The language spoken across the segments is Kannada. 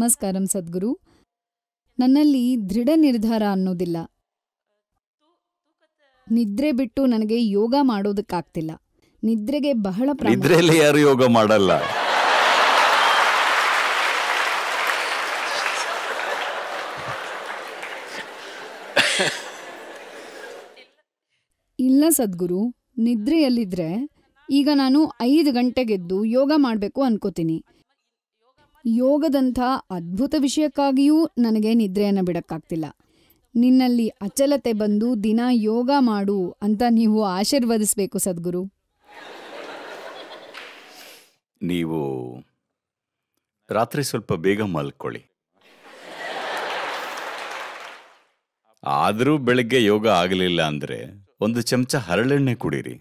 ನಮಸ್ಕಾರಂ ಸದ್ಗುರು. ನನ್ನಲ್ಲಿ ದೃಢ ನಿರ್ಧಾರ ಅನ್ನೋದಿಲ್ಲ. ನಿದ್ರೆ ಬಿಟ್ಟು ನನಗೆ ಯೋಗ ಮಾಡೋದಕ್ಕಾಗ್ತಿಲ್ಲ. ನಿದ್ರೆಗೆ ಬಹಳ ನಿದ್ರೆಯಲ್ಲಿ ಯಾರು ಯೋಗ ಮಾಡಲ್ಲ. ಇಲ್ಲ ಸದ್ಗುರು, ನಿದ್ರೆಯಲ್ಲಿದ್ರೆ ಈಗ ನಾನು 5 ಗಂಟೆಗೆದ್ದು ಯೋಗ ಮಾಡ್ಬೇಕು ಅನ್ಕೋತೀನಿ. ಯೋಗದಂಥ ಅದ್ಭುತ ವಿಷಯಕ್ಕಾಗಿಯೂ ನನಗೆ ನಿದ್ರೆಯನ್ನ ಬಿಡಕ್ಕಾಗ್ತಿಲ್ಲ. ನಿನ್ನಲ್ಲಿ ಅಚಲತೆ ಬಂದು ದಿನ ಯೋಗ ಮಾಡು ಅಂತ ನೀವು ಆಶೀರ್ವದಿಸ್ಬೇಕು ಸದ್ಗುರು. ನೀವು ರಾತ್ರಿ ಸ್ವಲ್ಪ ಬೇಗ ಮಲ್ಕೊಳ್ಳಿ. ಆದರೂ ಬೆಳಗ್ಗೆ ಯೋಗ ಆಗಲಿಲ್ಲ ಅಂದ್ರೆ 1 ಚಮಚ ಹರಳೆಣ್ಣೆ ಕುಡೀರಿ.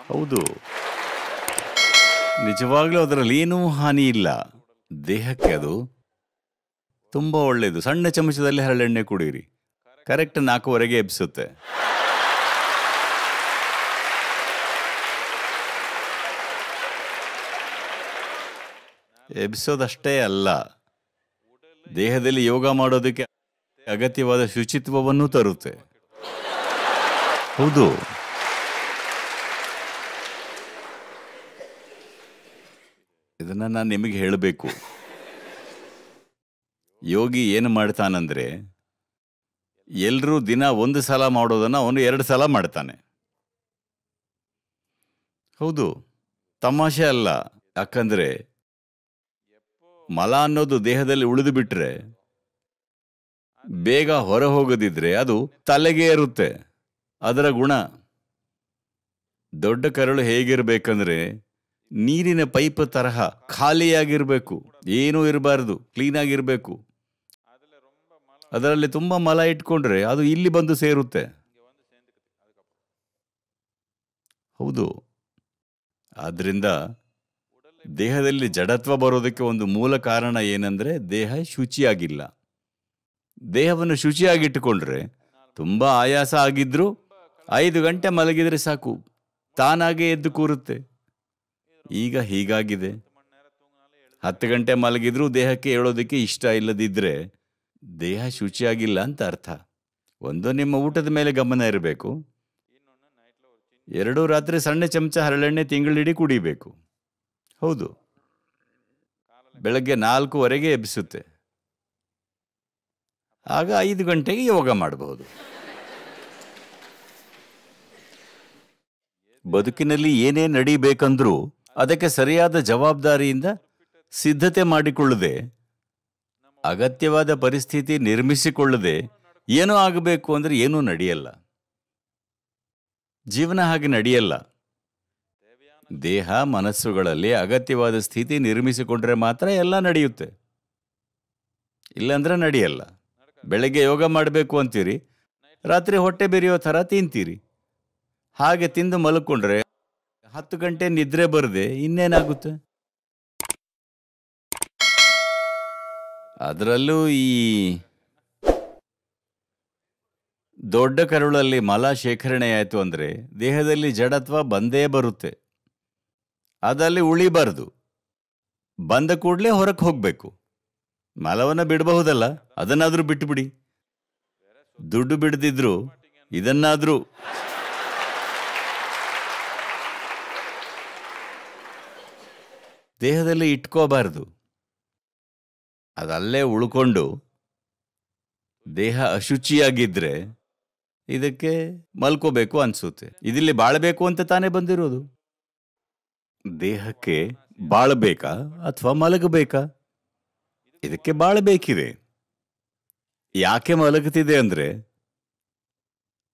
ಹೌದು, ನಿಜವಾಗ್ಲೂ ಅದರಲ್ಲಿ ಏನೂ ಹಾನಿ ಇಲ್ಲ. ದೇಹಕ್ಕೆ ಅದು ತುಂಬಾ ಒಳ್ಳೆಯದು. ಸಣ್ಣ ಚಮಚದಲ್ಲಿ ಹರಳೆಣ್ಣೆ ಕುಡೀರಿ. ಕರೆಕ್ಟ್ 4:15 ಎಬ್ಸುತ್ತೆ. ಎಬ್ಸೋದಷ್ಟೇ ಅಲ್ಲ, ದೇಹದಲ್ಲಿ ಯೋಗ ಮಾಡೋದಕ್ಕೆ ಅಗತ್ಯವಾದ ಶುಚಿತ್ವವನ್ನು ತರುತ್ತೆ. ಹೌದು, ಇದನ್ನ ನಾನು ನಿಮಗೆ ಹೇಳಬೇಕು. ಯೋಗಿ ಏನು ಮಾಡ್ತಾನಂದ್ರೆ, ಎಲ್ಲರೂ ದಿನ 1 ಸಲ ಮಾಡೋದನ್ನ ಅವನು 2 ಸಲ ಮಾಡ್ತಾನೆ. ಹೌದು, ತಮಾಷೆ ಅಲ್ಲ. ಯಾಕಂದ್ರೆ ಮಲ ಅನ್ನೋದು ದೇಹದಲ್ಲಿ ಉಳಿದು ಬಿಟ್ರೆ, ಬೇಗ ಹೊರ ಹೋಗದಿದ್ರೆ ಅದು ತಲೆಗೆ ಏರುತ್ತೆ. ಅದರ ಗುಣ. ದೊಡ್ಡ ಕರಳು ಹೇಗಿರ್ಬೇಕಂದ್ರೆ ನೀರಿನ ಪೈಪ್ ತರಹ ಖಾಲಿಯಾಗಿರ್ಬೇಕು, ಏನೂ ಇರಬಾರ್ದು, ಕ್ಲೀನ್ ಆಗಿರ್ಬೇಕು. ಅದರಲ್ಲಿ ತುಂಬಾ ಮಲ ಇಟ್ಕೊಂಡ್ರೆ ಅದು ಇಲ್ಲಿ ಬಂದು ಸೇರುತ್ತೆ. ಹೌದು, ಆದ್ರಿಂದ ದೇಹದಲ್ಲಿ ಜಡತ್ವ ಬರೋದಕ್ಕೆ ಒಂದು ಮೂಲ ಕಾರಣ ಏನಂದ್ರೆ ದೇಹ ಶುಚಿಯಾಗಿಲ್ಲ. ದೇಹವನ್ನು ಶುಚಿಯಾಗಿಟ್ಟುಕೊಂಡ್ರೆ ತುಂಬಾ ಆಯಾಸ ಆಗಿದ್ರು 5 ಗಂಟೆ ಮಲಗಿದ್ರೆ ಸಾಕು, ತಾನಾಗೆ ಎದ್ದು ಕೂರುತ್ತೆ. ಈಗ ಹೀಗಾಗಿದೆ. 10 ಗಂಟೆ ಮಲಗಿದ್ರೂ ದೇಹಕ್ಕೆ ಹೇಳೋದಕ್ಕೆ ಇಷ್ಟ ಇಲ್ಲದಿದ್ರೆ ದೇಹ ಶುಚಿಯಾಗಿಲ್ಲ ಅಂತ ಅರ್ಥ. ಒಂದು, ನಿಮ್ಮ ಊಟದ ಮೇಲೆ ಗಮನ ಇರಬೇಕು. 2, ರಾತ್ರಿ ಸಣ್ಣ ಚಮಚ ಹರಳೆಣ್ಣೆ ತಿಂಗಳಿಡೀ ಕುಡಿಬೇಕು. ಹೌದು, ಬೆಳಗ್ಗೆ 4:15 ಎಬ್ಬಿಸುತ್ತೆ. ಆಗ 5 ಗಂಟೆಗೆ ಯೋಗ ಮಾಡಬಹುದು. ಬದುಕಿನಲ್ಲಿ ಏನೇ ನಡೀಬೇಕಂದ್ರೂ ಅದಕ್ಕೆ ಸರಿಯಾದ ಜವಾಬ್ದಾರಿಯಿಂದ ಸಿದ್ಧತೆ ಮಾಡಿಕೊಳ್ಳದೆ, ಅಗತ್ಯವಾದ ಪರಿಸ್ಥಿತಿ ನಿರ್ಮಿಸಿಕೊಳ್ಳದೆ ಏನೋ ಆಗಬೇಕು ಅಂದ್ರೆ ಏನೂ ನಡೆಯಲ್ಲ. ಜೀವನ ಹಾಗೆ ನಡೆಯಲ್ಲ. ದೇಹ ಮನಸ್ಸುಗಳಲ್ಲಿ ಅಗತ್ಯವಾದ ಸ್ಥಿತಿ ನಿರ್ಮಿಸಿಕೊಂಡ್ರೆ ಮಾತ್ರ ಎಲ್ಲ ನಡೆಯುತ್ತೆ, ಇಲ್ಲಾಂದ್ರೆ ನಡೆಯಲ್ಲ. ಬೆಳಗ್ಗೆ ಯೋಗ ಮಾಡಬೇಕು ಅಂತೀರಿ, ರಾತ್ರಿ ಹೊಟ್ಟೆ ಬೆರೆಯೋ ಥರ ತಿಂತೀರಿ. ಹಾಗೆ ತಿಂದು ಮಲ್ಕೊಂಡ್ರೆ 10 ಗಂಟೆ ನಿದ್ರೆ ಬರದೆ ಇನ್ನೇನಾಗುತ್ತೆ? ಅದರಲ್ಲೂ ಈ ದೊಡ್ಡ ಕರುಳಲ್ಲಿ ಮಲ ಶೇಖರಣೆ ಆಯಿತು ಅಂದ್ರೆ ದೇಹದಲ್ಲಿ ಜಡತ್ವ ಬಂದೇ ಬರುತ್ತೆ. ಅದಲ್ಲಿ ಉಳಿಬಾರ್ದು. ಬಂದ ಕೂಡಲೇ ಹೊರಕ್ಕೆ ಹೋಗ್ಬೇಕು. ಮಲವನ್ನ ಬಿಡಬಹುದಲ್ಲ, ಅದನ್ನಾದ್ರೂ ಬಿಟ್ಟು ಬಿಡಿ. ದುಡ್ಡು ಬಿಡದಿದ್ರು ಇದನ್ನಾದ್ರೂ. ದೇಹದಲ್ಲಿ ಇಟ್ಕೋಬಾರ್ದು. ಅದಲ್ಲೇ ಉಳ್ಕೊಂಡು ದೇಹ ಅಶುಚಿಯಾಗಿದ್ರೆ ಇದಕ್ಕೆ ಮಲ್ಕೋಬೇಕು ಅನ್ಸುತ್ತೆ. ಇದಿಲ್ಲಿ ಬಾಳ್ಬೇಕು ಅಂತ ತಾನೇ ಬಂದಿರೋದು. ದೇಹಕ್ಕೆ ಬಾಳ್ಬೇಕಾ ಅಥವಾ ಮಲಗಬೇಕಾ? ಇದಕ್ಕೆ ಬಾಳ್ಬೇಕಿದೆ. ಯಾಕೆ ಮಲಗುತ್ತಿದೆ ಅಂದ್ರೆ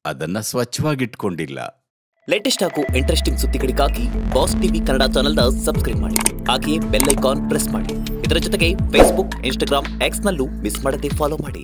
ಅದನ್ನ ಸ್ವಚ್ಛವಾಗಿಟ್ಕೊಂಡಿಲ್ಲ. ಲೇಟೆಸ್ಟ್ ಹಾಗೂ ಇಂಟ್ರೆಸ್ಟಿಂಗ್ ಸುದ್ದಿಗಳಿಗಾಗಿ ಬಾಸ್ ಟಿವಿ ಕನ್ನಡ ಚಾನೆಲ್ನ ಸಬ್ಸ್ಕ್ರೈಬ್ ಮಾಡಿ. ಹಾಗೆಯೇ ಬೆಲ್ ಐಕಾನ್ ಪ್ರೆಸ್ ಮಾಡಿ. ಇದರ ಜೊತೆಗೆ ಫೇಸ್ಬುಕ್, ಇನ್ಸ್ಟಾಗ್ರಾಮ್, ಎಕ್ಸ್ ನಲ್ಲೂ ಮಿಸ್ ಮಾಡದೆ ಫಾಲೋ ಮಾಡಿ.